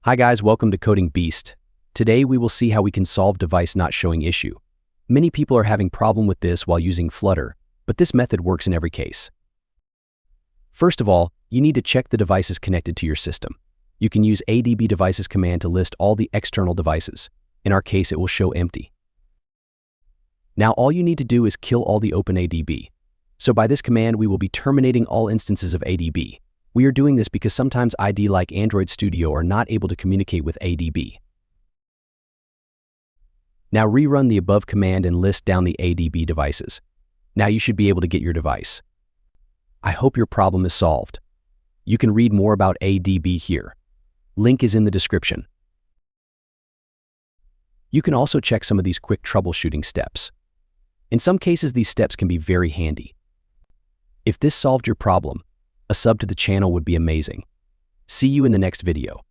Hi guys, welcome to Coding Beast. Today we will see how we can solve device not showing issue. Many people are having problem with this while using Flutter, but this method works in every case. First of all, you need to check the devices connected to your system. You can use adb devices command to list all the external devices. In our case, it will show empty. Now all you need to do is kill all the open adb. So by this command, we will be terminating all instances of adb. We are doing this because sometimes IDE like Android Studio are not able to communicate with ADB. Now rerun the above command and list down the ADB devices. Now you should be able to get your device. I hope your problem is solved. You can read more about ADB here. Link is in the description. You can also check some of these quick troubleshooting steps. In some cases, these steps can be very handy. If this solved your problem, a sub to the channel would be amazing. See you in the next video.